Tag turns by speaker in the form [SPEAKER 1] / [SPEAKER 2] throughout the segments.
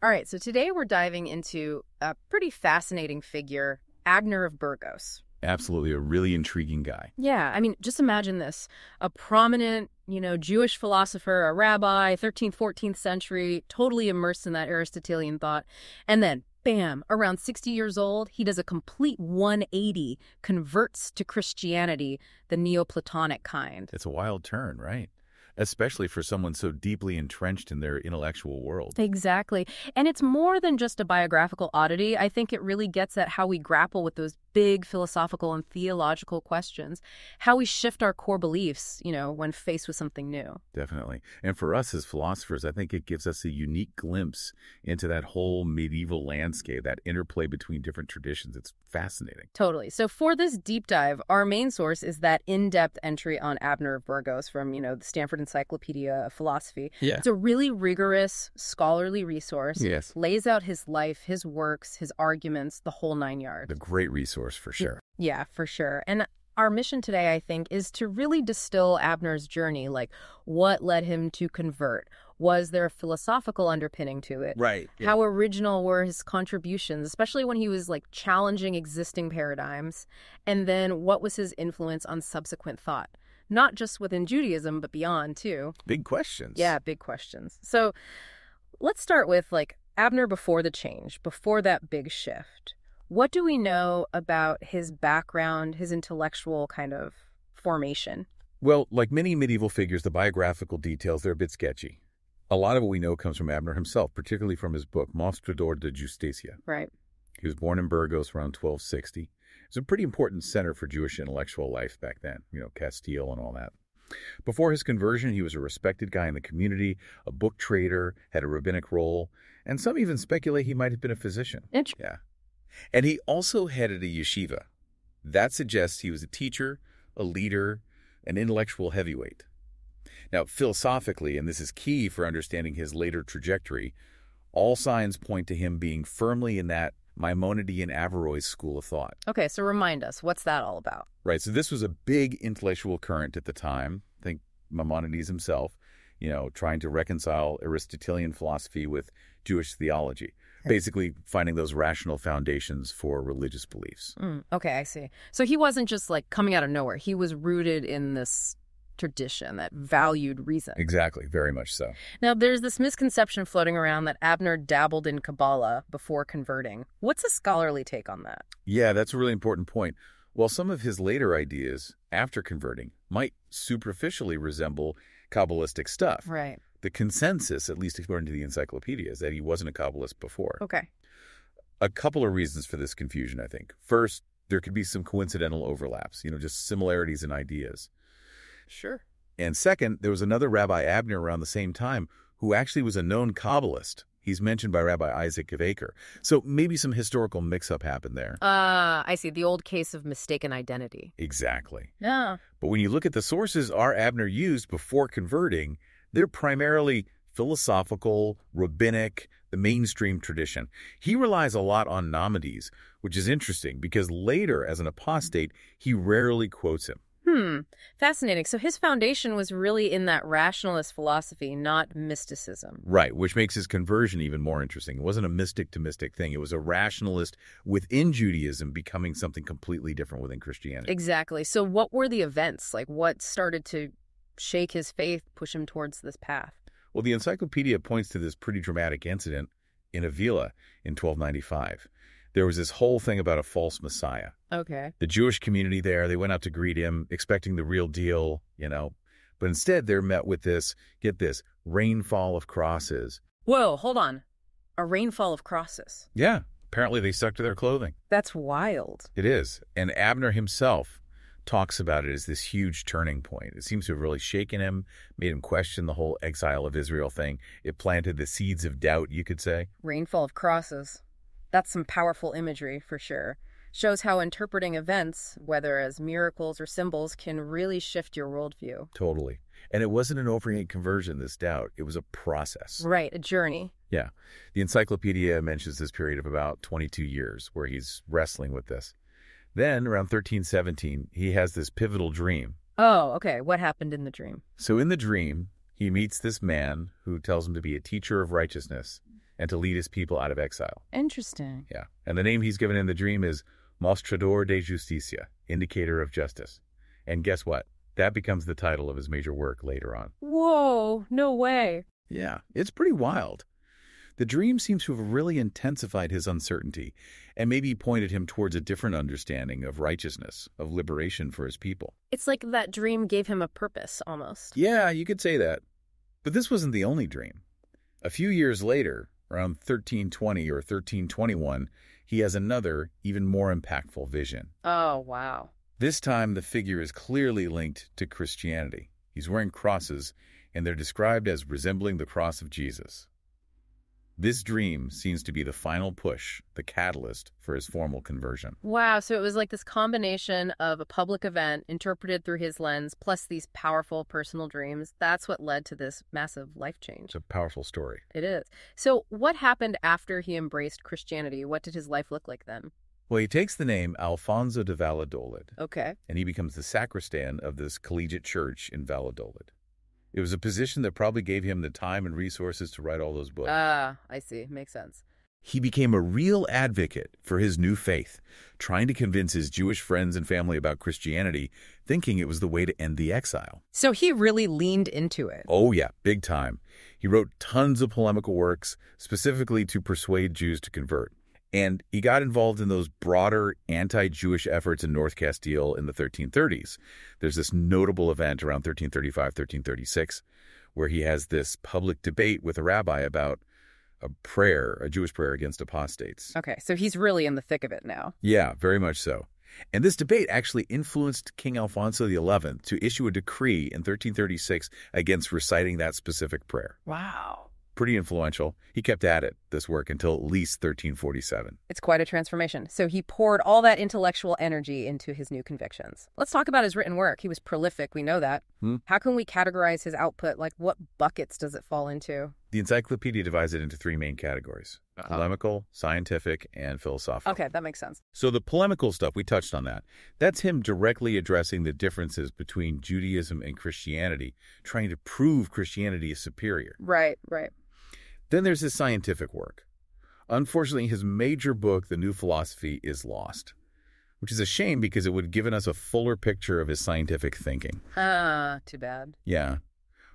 [SPEAKER 1] All right, so today we're diving into a pretty fascinating figure, Abner of Burgos.
[SPEAKER 2] Absolutely a really intriguing guy.
[SPEAKER 1] Yeah, I mean, just imagine this. A prominent, Jewish philosopher, a rabbi, 13th, 14th century, totally immersed in that Aristotelian thought. And then, bam, around 60 years old, he does a complete 180, converts to Christianity, the Neoplatonic kind.
[SPEAKER 2] It's a wild turn, right? Especially for someone so deeply entrenched in their intellectual world.
[SPEAKER 1] Exactly. And it's more than just a biographical oddity. I think it really gets at how we grapple with those big philosophical and theological questions, how we shift our core beliefs, when faced with something new.
[SPEAKER 2] Definitely. And for us as philosophers, I think it gives us a unique glimpse into that whole medieval landscape, that interplay between different traditions. It's fascinating.
[SPEAKER 1] Totally. So for this deep dive, our main source is that in-depth entry on Abner of Burgos from, the Stanford Encyclopedia of Philosophy.
[SPEAKER 2] Yeah.
[SPEAKER 1] It's a really rigorous, scholarly resource.
[SPEAKER 2] Yes.
[SPEAKER 1] Lays out his life, his works, his arguments, the whole nine yards.
[SPEAKER 2] A great resource for sure.
[SPEAKER 1] Yeah, for sure. And our mission today, I think, is to really distill Abner's journey, like what led him to convert. Was there a philosophical underpinning to it?
[SPEAKER 2] Right. Yeah.
[SPEAKER 1] How original were his contributions, especially when he was challenging existing paradigms? And then what was his influence on subsequent thought? Not just within Judaism, but beyond too.
[SPEAKER 2] Big questions.
[SPEAKER 1] Yeah, big questions. So let's start with Abner before the change, before that big shift. What do we know about his background, his intellectual kind of formation?
[SPEAKER 2] Well, like many medieval figures, the biographical details, they're a bit sketchy. A lot of what we know comes from Abner himself, particularly from his book, Mostrador de Justicia.
[SPEAKER 1] Right.
[SPEAKER 2] He was born in Burgos around 1260. It's a pretty important center for Jewish intellectual life back then, Castile and all that. Before his conversion, he was a respected guy in the community, a book trader, had a rabbinic role, and some even speculate he might have been a physician.
[SPEAKER 1] Interesting.
[SPEAKER 2] Yeah. And he also headed a yeshiva. That suggests he was a teacher, a leader, an intellectual heavyweight. Now, philosophically, and this is key for understanding his later trajectory, all signs point to him being firmly in that Maimonidean Averroes school of thought.
[SPEAKER 1] Okay, so remind us, what's that all about?
[SPEAKER 2] Right, so this was a big intellectual current at the time. Think Maimonides himself, trying to reconcile Aristotelian philosophy with Jewish theology. Basically finding those rational foundations for religious beliefs.
[SPEAKER 1] Okay, I see. So he wasn't just coming out of nowhere. He was rooted in this tradition that valued reason.
[SPEAKER 2] Exactly, very much so.
[SPEAKER 1] Now, there's this misconception floating around that Abner dabbled in Kabbalah before converting. What's a scholarly take on that?
[SPEAKER 2] Yeah, that's a really important point. While some of his later ideas after converting might superficially resemble Kabbalistic stuff.
[SPEAKER 1] Right.
[SPEAKER 2] The consensus, at least according to the encyclopedia, is that he wasn't a Kabbalist before.
[SPEAKER 1] Okay.
[SPEAKER 2] A couple of reasons for this confusion, I think. First, there could be some coincidental overlaps, just similarities in ideas.
[SPEAKER 1] Sure.
[SPEAKER 2] And second, there was another Rabbi Abner around the same time who actually was a known Kabbalist. He's mentioned by Rabbi Isaac of Acre. So maybe some historical mix-up happened there.
[SPEAKER 1] I see. The old case of mistaken identity.
[SPEAKER 2] Exactly.
[SPEAKER 1] Yeah.
[SPEAKER 2] But when you look at the sources Abner used before converting, they're primarily philosophical, rabbinic, the mainstream tradition. He relies a lot on Maimonides, which is interesting because later, as an apostate, he rarely quotes him.
[SPEAKER 1] Fascinating. So his foundation was really in that rationalist philosophy, not mysticism.
[SPEAKER 2] Right, which makes his conversion even more interesting. It wasn't a mystic-to-mystic thing. It was a rationalist within Judaism becoming something completely different within Christianity.
[SPEAKER 1] Exactly. So what were the events? What started to shake his faith, push him towards this path?
[SPEAKER 2] Well, the encyclopedia points to this pretty dramatic incident in Avila in 1295. There was this whole thing about a false messiah.
[SPEAKER 1] Okay.
[SPEAKER 2] The Jewish community there, they went out to greet him, expecting the real deal, But instead, they're met with this, get this, rainfall of crosses.
[SPEAKER 1] Whoa, hold on. A rainfall of crosses.
[SPEAKER 2] Yeah, apparently they stuck to their clothing.
[SPEAKER 1] That's wild.
[SPEAKER 2] It is. And Abner himself talks about it as this huge turning point. It seems to have really shaken him, made him question the whole exile of Israel thing. It planted the seeds of doubt, you could say.
[SPEAKER 1] Rainfall of crosses. That's some powerful imagery, for sure. Shows how interpreting events, whether as miracles or symbols, can really shift your worldview.
[SPEAKER 2] Totally. And it wasn't an overnight conversion, this doubt. It was a process.
[SPEAKER 1] Right, a journey.
[SPEAKER 2] Yeah. The encyclopedia mentions this period of about 22 years where he's wrestling with this. Then, around 1317, he has this pivotal dream.
[SPEAKER 1] Oh, okay. What happened in the dream?
[SPEAKER 2] So in the dream, he meets this man who tells him to be a teacher of righteousness and to lead his people out of exile.
[SPEAKER 1] Interesting.
[SPEAKER 2] Yeah. And the name he's given in the dream is Mostrador de Justicia, indicator of justice. And guess what? That becomes the title of his major work later on.
[SPEAKER 1] Whoa, no way.
[SPEAKER 2] Yeah, it's pretty wild. The dream seems to have really intensified his uncertainty and maybe pointed him towards a different understanding of righteousness, of liberation for his people.
[SPEAKER 1] It's like that dream gave him a purpose, almost.
[SPEAKER 2] Yeah, you could say that. But this wasn't the only dream. A few years later, around 1320 or 1321, he has another, even more impactful vision.
[SPEAKER 1] Oh, wow.
[SPEAKER 2] This time, the figure is clearly linked to Christianity. He's wearing crosses, and they're described as resembling the cross of Jesus. This dream seems to be the final push, the catalyst for his formal conversion.
[SPEAKER 1] Wow, so it was like this combination of a public event interpreted through his lens, plus these powerful personal dreams. That's what led to this massive life change.
[SPEAKER 2] It's a powerful story.
[SPEAKER 1] It is. So what happened after he embraced Christianity? What did his life look like then?
[SPEAKER 2] Well, he takes the name Alfonso de Valladolid,
[SPEAKER 1] Okay.
[SPEAKER 2] and he becomes the sacristan of this collegiate church in Valladolid. It was a position that probably gave him the time and resources to write all those books.
[SPEAKER 1] Ah, I see. Makes sense.
[SPEAKER 2] He became a real advocate for his new faith, trying to convince his Jewish friends and family about Christianity, thinking it was the way to end the exile.
[SPEAKER 1] So he really leaned into it.
[SPEAKER 2] Oh yeah, big time. He wrote tons of polemical works, specifically to persuade Jews to convert. And he got involved in those broader anti-Jewish efforts in North Castile in the 1330s. There's this notable event around 1335, 1336, where he has this public debate with a rabbi about a prayer, a Jewish prayer against apostates.
[SPEAKER 1] Okay, so he's really in the thick of it now.
[SPEAKER 2] Yeah, very much so. And this debate actually influenced King Alfonso XI to issue a decree in 1336 against reciting that specific prayer.
[SPEAKER 1] Wow.
[SPEAKER 2] Pretty influential. He kept at it, this work, until at least 1347.
[SPEAKER 1] It's quite a transformation. So he poured all that intellectual energy into his new convictions. Let's talk about his written work. He was prolific, we know that. How can we categorize his output? Like, what buckets does it fall into?
[SPEAKER 2] The encyclopedia divides it into three main categories: polemical, scientific, and philosophical.
[SPEAKER 1] Okay, that makes sense.
[SPEAKER 2] So the polemical stuff, we touched on that. That's him directly addressing the differences between Judaism and Christianity, trying to prove Christianity is superior.
[SPEAKER 1] Right, right.
[SPEAKER 2] Then there's his scientific work. Unfortunately, his major book, The New Philosophy, is lost, which is a shame because it would have given us a fuller picture of his scientific thinking.
[SPEAKER 1] Too bad.
[SPEAKER 2] Yeah.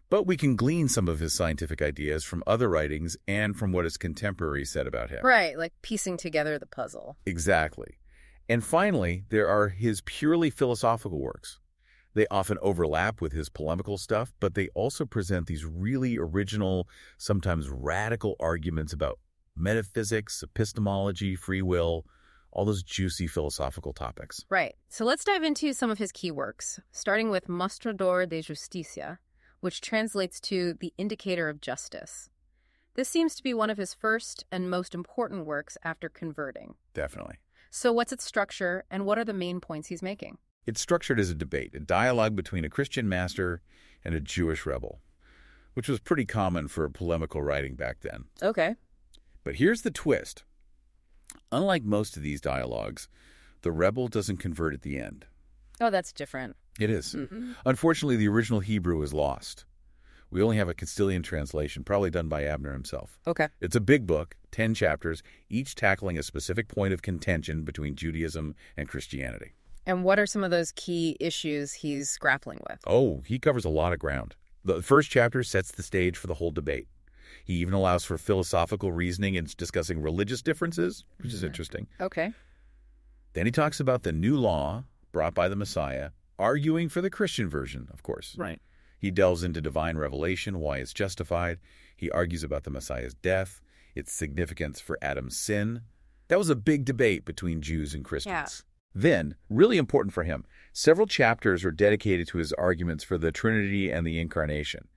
[SPEAKER 2] But we can glean some of his scientific ideas from other writings and from what his contemporaries said about him.
[SPEAKER 1] Right, like piecing together the puzzle.
[SPEAKER 2] Exactly. And finally, there are his purely philosophical works. They often overlap with his polemical stuff, but they also present these really original, sometimes radical arguments about metaphysics, epistemology, free will, all those juicy philosophical topics.
[SPEAKER 1] Right. So let's dive into some of his key works, starting with Mostrador de Justicia, which translates to the indicator of justice. This seems to be one of his first and most important works after converting.
[SPEAKER 2] Definitely.
[SPEAKER 1] So what's its structure, and what are the main points he's making?
[SPEAKER 2] It's structured as a debate, a dialogue between a Christian master and a Jewish rebel, which was pretty common for polemical writing back then.
[SPEAKER 1] Okay.
[SPEAKER 2] But here's the twist. Unlike most of these dialogues, the rebel doesn't convert at the end.
[SPEAKER 1] Oh, that's different.
[SPEAKER 2] It is.
[SPEAKER 1] Mm-hmm.
[SPEAKER 2] Unfortunately, the original Hebrew is lost. We only have a Castilian translation, probably done by Abner himself.
[SPEAKER 1] Okay.
[SPEAKER 2] It's a big book, 10 chapters, each tackling a specific point of contention between Judaism and Christianity.
[SPEAKER 1] And what are some of those key issues he's grappling with?
[SPEAKER 2] Oh, he covers a lot of ground. The first chapter sets the stage for the whole debate. He even allows for philosophical reasoning and discussing religious differences, which is interesting.
[SPEAKER 1] Okay.
[SPEAKER 2] Then he talks about the new law brought by the Messiah, arguing for the Christian version, of course.
[SPEAKER 1] Right.
[SPEAKER 2] He delves into divine revelation, why it's justified. He argues about the Messiah's death, its significance for Adam's sin. That was a big debate between Jews and Christians.
[SPEAKER 1] Yeah.
[SPEAKER 2] Then, really important for him, several chapters are dedicated to his arguments for the Trinity and the Incarnation.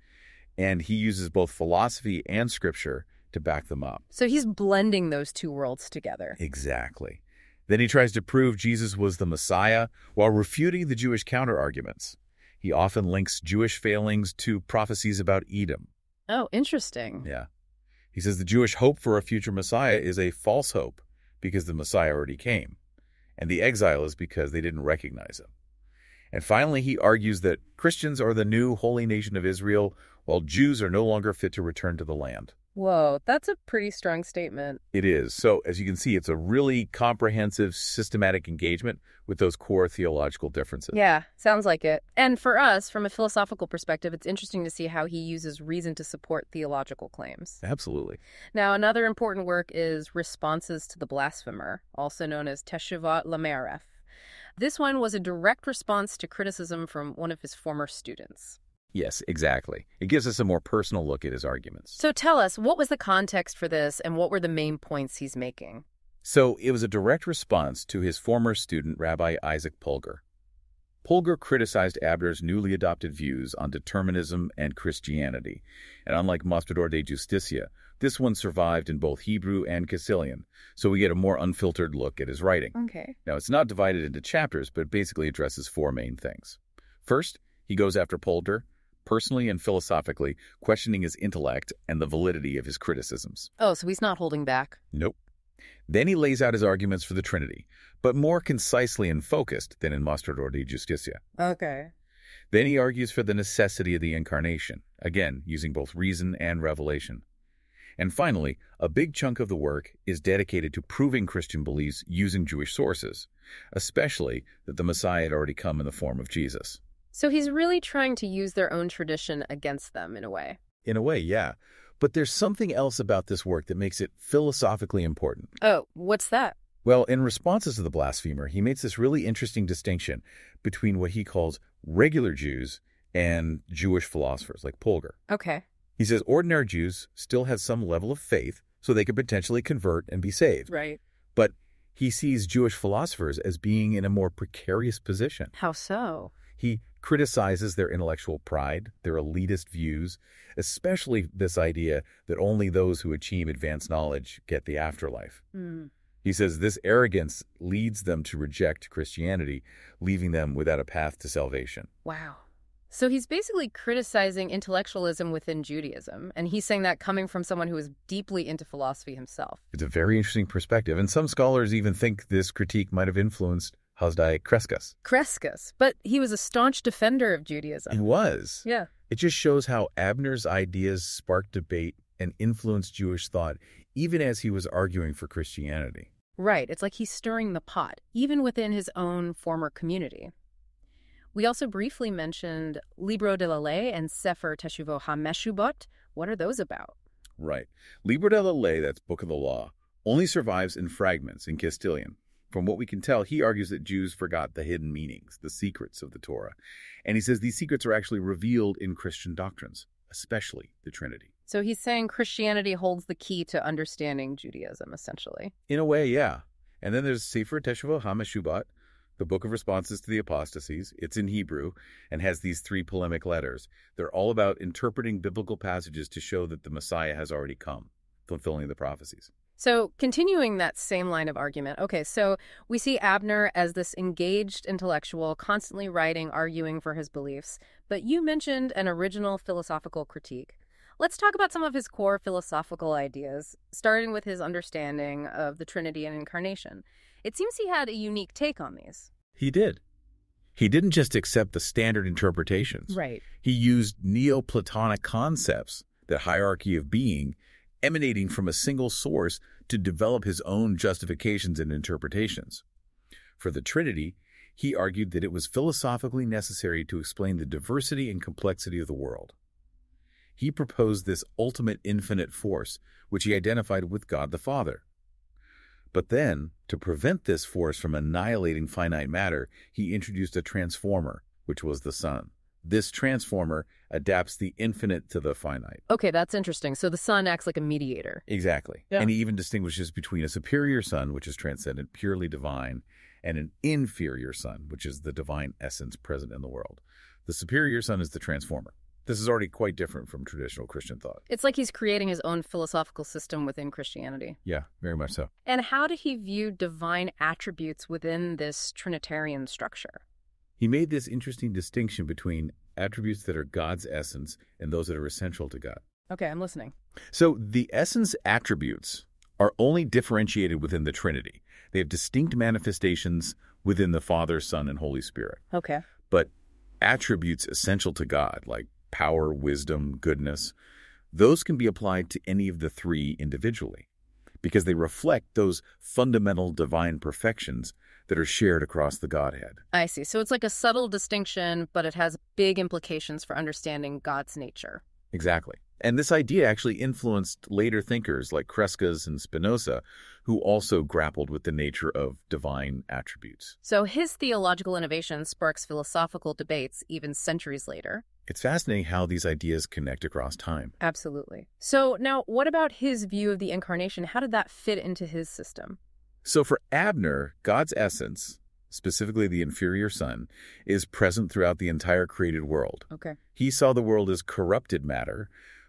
[SPEAKER 2] And he uses both philosophy and scripture to back them up.
[SPEAKER 1] So he's blending those two worlds together.
[SPEAKER 2] Exactly. Then he tries to prove Jesus was the Messiah while refuting the Jewish counter-arguments. He often links Jewish failings to prophecies about Edom.
[SPEAKER 1] Oh, interesting.
[SPEAKER 2] Yeah. He says the Jewish hope for a future Messiah is a false hope because the Messiah already came. And the exile is because they didn't recognize him. And finally, he argues that Christians are the new holy nation of Israel, while Jews are no longer fit to return to the land.
[SPEAKER 1] Whoa, that's a pretty strong statement.
[SPEAKER 2] It is. So, as you can see, it's a really comprehensive, systematic engagement with those core theological differences.
[SPEAKER 1] Yeah, sounds like it. And for us, from a philosophical perspective, it's interesting to see how he uses reason to support theological claims.
[SPEAKER 2] Absolutely.
[SPEAKER 1] Now, another important work is Responses to the Blasphemer, also known as Teshuvat Lameref. This one was a direct response to criticism from one of his former students.
[SPEAKER 2] Yes, exactly. It gives us a more personal look at his arguments.
[SPEAKER 1] So tell us, what was the context for this and what were the main points he's making?
[SPEAKER 2] So it was a direct response to his former student, Rabbi Isaac Polgar. Polgar criticized Abner's newly adopted views on determinism and Christianity, and unlike Mostrador de Justicia, this one survived in both Hebrew and Castilian, so we get a more unfiltered look at his writing.
[SPEAKER 1] Okay.
[SPEAKER 2] Now, it's not divided into chapters, but basically addresses four main things. First, he goes after Polgar, personally and philosophically, questioning his intellect and the validity of his criticisms.
[SPEAKER 1] Oh, so he's not holding back.
[SPEAKER 2] Nope. Then he lays out his arguments for the Trinity, but more concisely and focused than in Mostrador de Justicia.
[SPEAKER 1] Okay.
[SPEAKER 2] Then he argues for the necessity of the Incarnation, again, using both reason and revelation. And finally, a big chunk of the work is dedicated to proving Christian beliefs using Jewish sources, especially that the Messiah had already come in the form of Jesus.
[SPEAKER 1] So he's really trying to use their own tradition against them in a way.
[SPEAKER 2] In a way, yeah. But there's something else about this work that makes it philosophically important.
[SPEAKER 1] Oh, what's that?
[SPEAKER 2] Well, in Responses to the Blasphemer, he makes this really interesting distinction between what he calls regular Jews and Jewish philosophers, like Polgar.
[SPEAKER 1] Okay.
[SPEAKER 2] He says ordinary Jews still have some level of faith, so they could potentially convert and be saved.
[SPEAKER 1] Right.
[SPEAKER 2] But he sees Jewish philosophers as being in a more precarious position.
[SPEAKER 1] How so?
[SPEAKER 2] He criticizes their intellectual pride, their elitist views, especially this idea that only those who achieve advanced knowledge get the afterlife. He says this arrogance leads them to reject Christianity, leaving them without a path to salvation.
[SPEAKER 1] Wow. So he's basically criticizing intellectualism within Judaism, and he's saying that coming from someone who is deeply into philosophy himself.
[SPEAKER 2] It's a very interesting perspective, and some scholars even think this critique might have influenced Hasdai Crescas.
[SPEAKER 1] Crescas, but he was a staunch defender of Judaism.
[SPEAKER 2] It was.
[SPEAKER 1] Yeah.
[SPEAKER 2] It just shows how Abner's ideas sparked debate and influenced Jewish thought, even as he was arguing for Christianity.
[SPEAKER 1] Right. It's like he's stirring the pot, even within his own former community. We also briefly mentioned Libro de la Ley and Sefer Teshuvot HaMeshubot. What are those about?
[SPEAKER 2] Right. Libro de la Ley, that's Book of the Law, only survives in fragments in Castilian. From what we can tell, he argues that Jews forgot the hidden meanings, the secrets of the Torah. And he says these secrets are actually revealed in Christian doctrines, especially the Trinity.
[SPEAKER 1] So he's saying Christianity holds the key to understanding Judaism, essentially.
[SPEAKER 2] In a way, yeah. And then there's Sefer Teshuvot HaMeshubot, the Book of Responses to the Apostasies. It's in Hebrew and has these three polemic letters. They're all about interpreting biblical passages to show that the Messiah has already come, fulfilling the prophecies.
[SPEAKER 1] So continuing that same line of argument, okay, so we see Abner as this engaged intellectual, constantly writing, arguing for his beliefs, but you mentioned an original philosophical critique. Let's talk about some of his core philosophical ideas, starting with his understanding of the Trinity and Incarnation. It seems he had a unique take on these.
[SPEAKER 2] He did. He didn't just accept the standard interpretations.
[SPEAKER 1] Right.
[SPEAKER 2] He used Neoplatonic concepts, the hierarchy of being, emanating from a single source to develop his own justifications and interpretations. For the Trinity, he argued that it was philosophically necessary to explain the diversity and complexity of the world. He proposed this ultimate infinite force, which he identified with God the Father. But then, to prevent this force from annihilating finite matter, he introduced a transformer, which was the Son. This transformer adapts the infinite to the finite.
[SPEAKER 1] Okay, that's interesting. So the Son acts like a mediator.
[SPEAKER 2] Exactly.
[SPEAKER 1] Yeah.
[SPEAKER 2] And he even distinguishes between a superior Son, which is transcendent, purely divine, and an inferior Son, which is the divine essence present in the world. The superior Son is the transformer. This is already quite different from traditional Christian thought.
[SPEAKER 1] It's like he's creating his own philosophical system within Christianity.
[SPEAKER 2] Yeah, very much so.
[SPEAKER 1] And how did he view divine attributes within this Trinitarian structure?
[SPEAKER 2] He made this interesting distinction between attributes that are God's essence and those that are essential to God.
[SPEAKER 1] Okay, I'm listening.
[SPEAKER 2] So the essence attributes are only differentiated within the Trinity. They have distinct manifestations within the Father, Son, and Holy Spirit.
[SPEAKER 1] Okay.
[SPEAKER 2] But attributes essential to God, like power, wisdom, goodness, those can be applied to any of the three individually, because they reflect those fundamental divine perfections that are shared across the Godhead.
[SPEAKER 1] I see. So it's like a subtle distinction, but it has big implications for understanding God's nature.
[SPEAKER 2] Exactly. And this idea actually influenced later thinkers like Crescas and Spinoza, who also grappled with the nature of divine attributes.
[SPEAKER 1] So his theological innovation sparks philosophical debates even centuries later.
[SPEAKER 2] It's fascinating how these ideas connect across time.
[SPEAKER 1] Absolutely. So now, what about his view of the incarnation? How did that fit into his system?
[SPEAKER 2] So for Abner, God's essence, specifically the inferior son, is present throughout the entire created world.
[SPEAKER 1] Okay.
[SPEAKER 2] He saw the world as corrupted matter,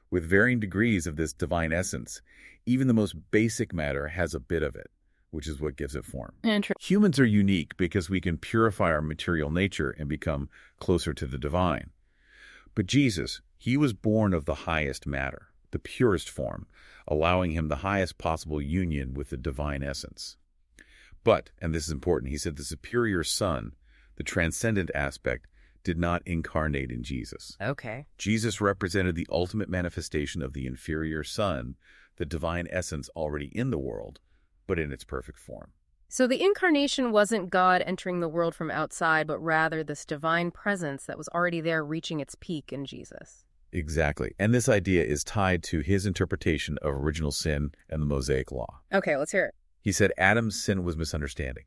[SPEAKER 2] with varying degrees of this divine essence. Even the most basic matter has a bit of it, which is what gives it form. Humans are unique because we can purify our material nature and become closer to the divine. But Jesus, he was born of the highest matter, the purest form, allowing him the highest possible union with the divine essence. But, and this is important, he said the superior son, the transcendent aspect, did not incarnate in Jesus.
[SPEAKER 1] Okay.
[SPEAKER 2] Jesus represented the ultimate manifestation of the inferior son, the divine essence already in the world, but in its perfect form.
[SPEAKER 1] So the incarnation wasn't God entering the world from outside, but rather this divine presence that was already there reaching its peak in Jesus.
[SPEAKER 2] Exactly. And this idea is tied to his interpretation of original sin and the Mosaic Law.
[SPEAKER 1] Okay, let's hear it.
[SPEAKER 2] He said Adam's sin was misunderstanding.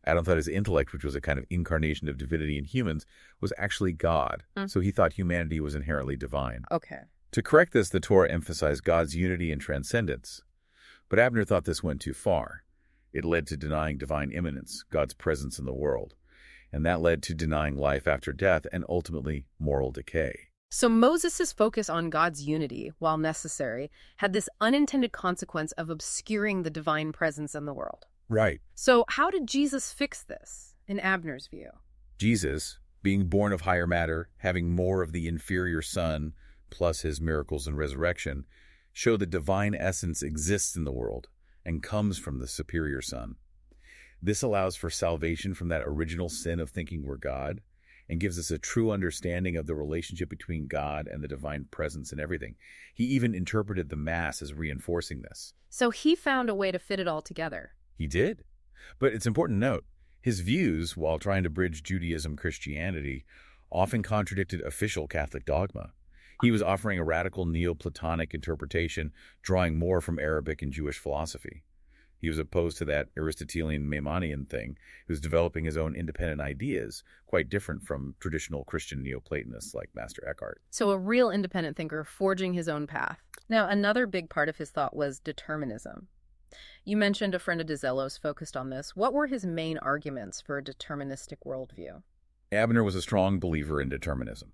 [SPEAKER 2] Adam thought his intellect, which was a kind of incarnation of divinity in humans, was actually God. So he thought humanity was inherently divine.
[SPEAKER 1] Okay.
[SPEAKER 2] To correct this, the Torah emphasized God's unity and transcendence. But Abner thought this went too far. It led to denying divine immanence, God's presence in the world. And that led to denying life after death and ultimately moral decay.
[SPEAKER 1] So Moses' focus on God's unity, while necessary, had this unintended consequence of obscuring the divine presence in the world.
[SPEAKER 2] Right.
[SPEAKER 1] So how did Jesus fix this, in Abner's view?
[SPEAKER 2] Jesus, being born of higher matter, having more of the inferior son, plus his miracles and resurrection, show the divine essence exists in the world and comes from the superior son. This allows for salvation from that original sin of thinking we're God and gives us a true understanding of the relationship between God and the divine presence in everything. He even interpreted the Mass as reinforcing this.
[SPEAKER 1] So he found a way to fit it all together.
[SPEAKER 2] He did. But it's important to note, his views, while trying to bridge Judaism-Christianity, often contradicted official Catholic dogma. He was offering a radical Neoplatonic interpretation, drawing more from Arabic and Jewish philosophy. He was opposed to that Aristotelian Maimonian thing. He was developing his own independent ideas, quite different from traditional Christian Neoplatonists like Master Eckhart.
[SPEAKER 1] So a real independent thinker forging his own path. Now, another big part of his thought was determinism. You mentioned Ofrenda de Zelos focused on this. What were his main arguments for a deterministic worldview?
[SPEAKER 2] Abner was a strong believer in determinism.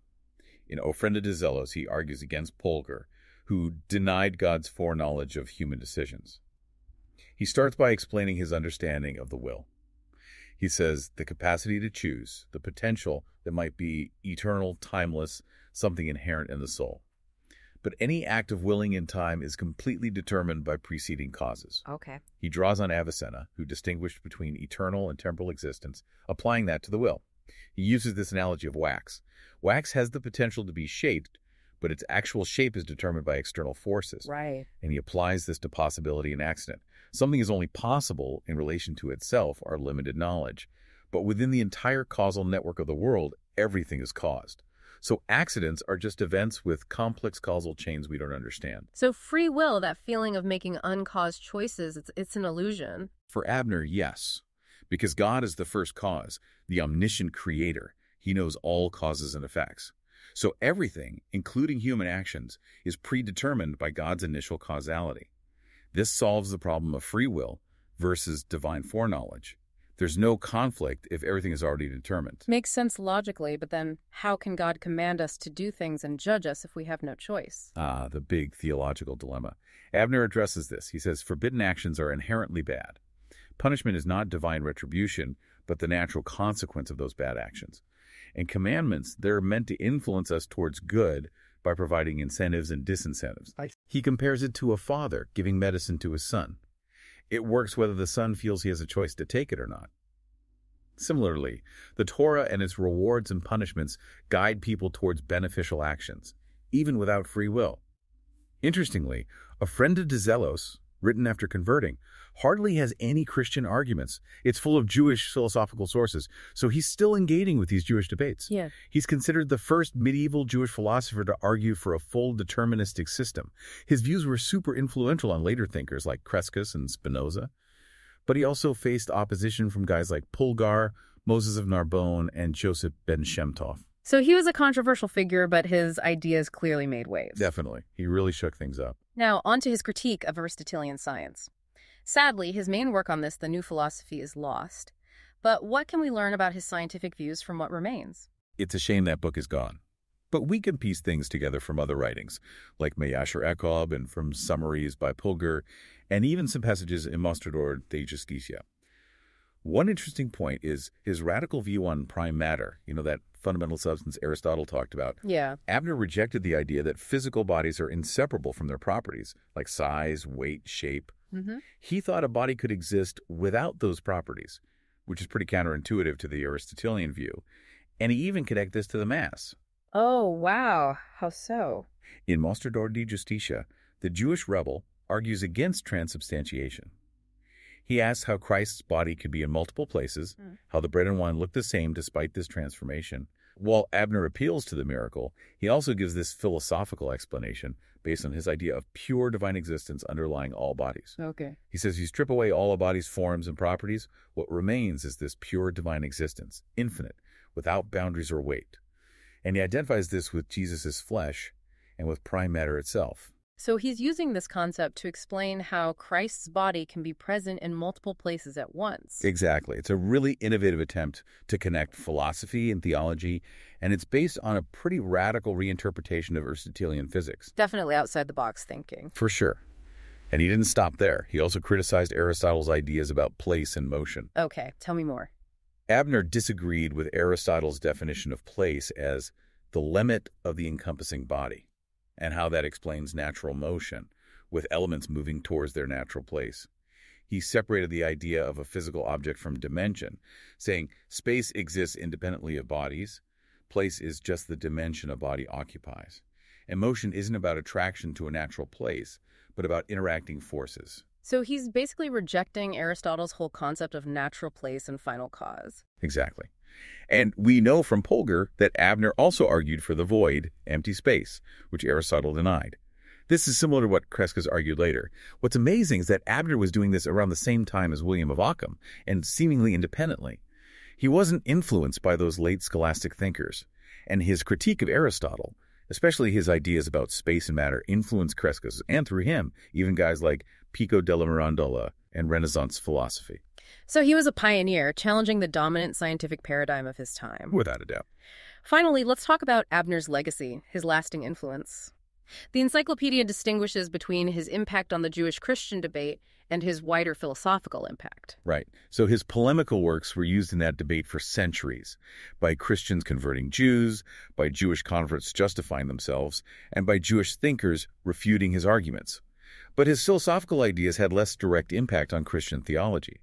[SPEAKER 2] In Ofrenda de Zelos, he argues against Polgar, who denied God's foreknowledge of human decisions. He starts by explaining his understanding of the will. He says the capacity to choose, the potential that might be eternal, timeless, something inherent in the soul. But any act of willing in time is completely determined by preceding causes.
[SPEAKER 1] Okay.
[SPEAKER 2] He draws on Avicenna, who distinguished between eternal and temporal existence, applying that to the will. He uses this analogy of wax. Wax has the potential to be shaped, but its actual shape is determined by external forces.
[SPEAKER 1] Right.
[SPEAKER 2] And he applies this to possibility and accident. Something is only possible in relation to itself, our limited knowledge. But within the entire causal network of the world, everything is caused. So accidents are just events with complex causal chains we don't understand.
[SPEAKER 1] So free will, that feeling of making uncaused choices, it's an illusion.
[SPEAKER 2] For Abner, yes. Because God is the first cause, the omniscient creator. He knows all causes and effects. So everything, including human actions, is predetermined by God's initial causality. This solves the problem of free will versus divine foreknowledge. There's no conflict if everything is already determined.
[SPEAKER 1] Makes sense logically, but then how can God command us to do things and judge us if we have no choice?
[SPEAKER 2] The big theological dilemma. Abner addresses this. He says, forbidden actions are inherently bad. Punishment is not divine retribution, but the natural consequence of those bad actions. And commandments, they're meant to influence us towards good by providing incentives and disincentives. He compares it to a father giving medicine to his son. It works whether the son feels he has a choice to take it or not. Similarly, the Torah and its rewards and punishments guide people towards beneficial actions, even without free will. Interestingly, a friend of Dezelos, written after converting, hardly has any Christian arguments. It's full of Jewish philosophical sources, so he's still engaging with these Jewish debates.
[SPEAKER 1] Yeah.
[SPEAKER 2] He's considered the first medieval Jewish philosopher to argue for a full deterministic system. His views were super influential on later thinkers like Crescus and Spinoza, but he also faced opposition from guys like Pulgar, Moses of Narbonne, and Joseph ben Shemtov.
[SPEAKER 1] So he was a controversial figure, but his ideas clearly made waves.
[SPEAKER 2] Definitely. He really shook things up.
[SPEAKER 1] Now, on to his critique of Aristotelian science. Sadly, his main work on this, The New Philosophy, is lost. But what can we learn about his scientific views from what remains?
[SPEAKER 2] It's a shame that book is gone. But we can piece things together from other writings, like Mayasher Ekob and from summaries by Pulgar, and even some passages in Mostrador de Justicia. One interesting point is his radical view on prime matter, that fundamental substance Aristotle talked about.
[SPEAKER 1] Yeah.
[SPEAKER 2] Abner rejected the idea that physical bodies are inseparable from their properties, like size, weight, shape. He thought a body could exist without those properties, which is pretty counterintuitive to the Aristotelian view. And he even connected this to the Mass.
[SPEAKER 1] Oh, wow. How so?
[SPEAKER 2] In Mostrador de Justicia, the Jewish rebel argues against transubstantiation. He asks how Christ's body could be in multiple places, how the bread and wine look the same despite this transformation. While Abner appeals to the miracle, he also gives this philosophical explanation based on his idea of pure divine existence underlying all bodies.
[SPEAKER 1] Okay.
[SPEAKER 2] He says you strip away all a body's forms and properties, what remains is this pure divine existence, infinite, without boundaries or weight. And he identifies this with Jesus' flesh and with prime matter itself.
[SPEAKER 1] So he's using this concept to explain how Christ's body can be present in multiple places at once.
[SPEAKER 2] Exactly. It's a really innovative attempt to connect philosophy and theology, and it's based on a pretty radical reinterpretation of Aristotelian physics.
[SPEAKER 1] Definitely outside the box thinking.
[SPEAKER 2] For sure. And he didn't stop there. He also criticized Aristotle's ideas about place and motion.
[SPEAKER 1] Okay, tell me more.
[SPEAKER 2] Abner disagreed with Aristotle's definition of place as the limit of the encompassing body, and how that explains natural motion, with elements moving towards their natural place. He separated the idea of a physical object from dimension, saying space exists independently of bodies, place is just the dimension a body occupies. And motion isn't about attraction to a natural place, but about interacting forces.
[SPEAKER 1] So he's basically rejecting Aristotle's whole concept of natural place and final cause.
[SPEAKER 2] Exactly. And we know from Pulgar that Abner also argued for the void, empty space, which Aristotle denied. This is similar to what Crescus argued later. What's amazing is that Abner was doing this around the same time as William of Ockham, and seemingly independently. He wasn't influenced by those late scholastic thinkers, and his critique of Aristotle, especially his ideas about space and matter, influenced Crescus, and through him, even guys like Pico della Mirandola and Renaissance philosophy.
[SPEAKER 1] So he was a pioneer, challenging the dominant scientific paradigm of his time.
[SPEAKER 2] Without a doubt.
[SPEAKER 1] Finally, let's talk about Abner's legacy, his lasting influence. The encyclopedia distinguishes between his impact on the Jewish-Christian debate and his wider philosophical impact.
[SPEAKER 2] Right. So his polemical works were used in that debate for centuries, by Christians converting Jews, by Jewish converts justifying themselves, and by Jewish thinkers refuting his arguments. But his philosophical ideas had less direct impact on Christian theology.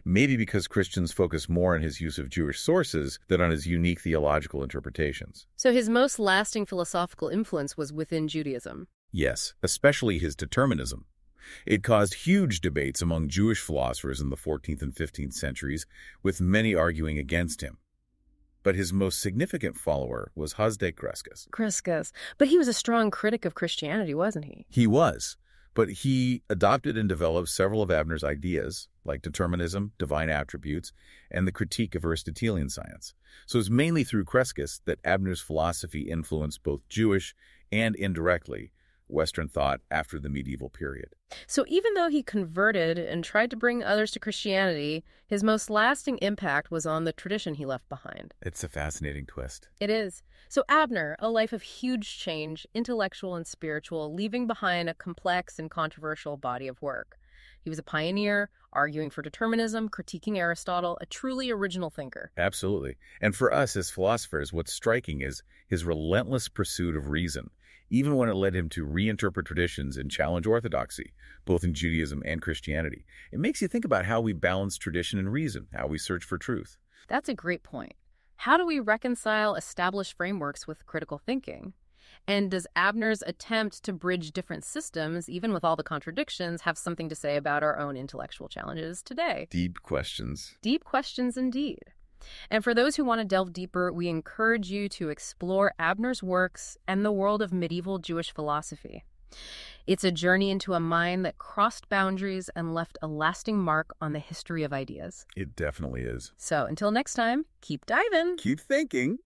[SPEAKER 2] Maybe because Christians focus more on his use of Jewish sources than on his unique theological interpretations.
[SPEAKER 1] So his most lasting philosophical influence was within Judaism.
[SPEAKER 2] Yes, especially his determinism. It caused huge debates among Jewish philosophers in the 14th and 15th centuries, with many arguing against him. But his most significant follower was Hasdai Crescus.
[SPEAKER 1] Crescus. But he was a strong critic of Christianity, wasn't he?
[SPEAKER 2] He was. But he adopted and developed several of Abner's ideas, like determinism, divine attributes, and the critique of Aristotelian science. So it's mainly through Crescus that Abner's philosophy influenced both Jewish and, indirectly, Western thought after the medieval period.
[SPEAKER 1] So even though he converted and tried to bring others to Christianity, his most lasting impact was on the tradition he left behind.
[SPEAKER 2] It's a fascinating twist.
[SPEAKER 1] It is. So Abner, a life of huge change, intellectual and spiritual, leaving behind a complex and controversial body of work. He was a pioneer, arguing for determinism, critiquing Aristotle, a truly original thinker.
[SPEAKER 2] Absolutely. And for us as philosophers, what's striking is his relentless pursuit of reason, even when it led him to reinterpret traditions and challenge orthodoxy, both in Judaism and Christianity. It makes you think about how we balance tradition and reason, how we search for truth.
[SPEAKER 1] That's a great point. How do we reconcile established frameworks with critical thinking? And does Abner's attempt to bridge different systems, even with all the contradictions, have something to say about our own intellectual challenges today?
[SPEAKER 2] Deep questions.
[SPEAKER 1] Deep questions indeed. And for those who want to delve deeper, we encourage you to explore Abner's works and the world of medieval Jewish philosophy. It's a journey into a mind that crossed boundaries and left a lasting mark on the history of ideas.
[SPEAKER 2] It definitely is.
[SPEAKER 1] So until next time, keep diving.
[SPEAKER 2] Keep thinking.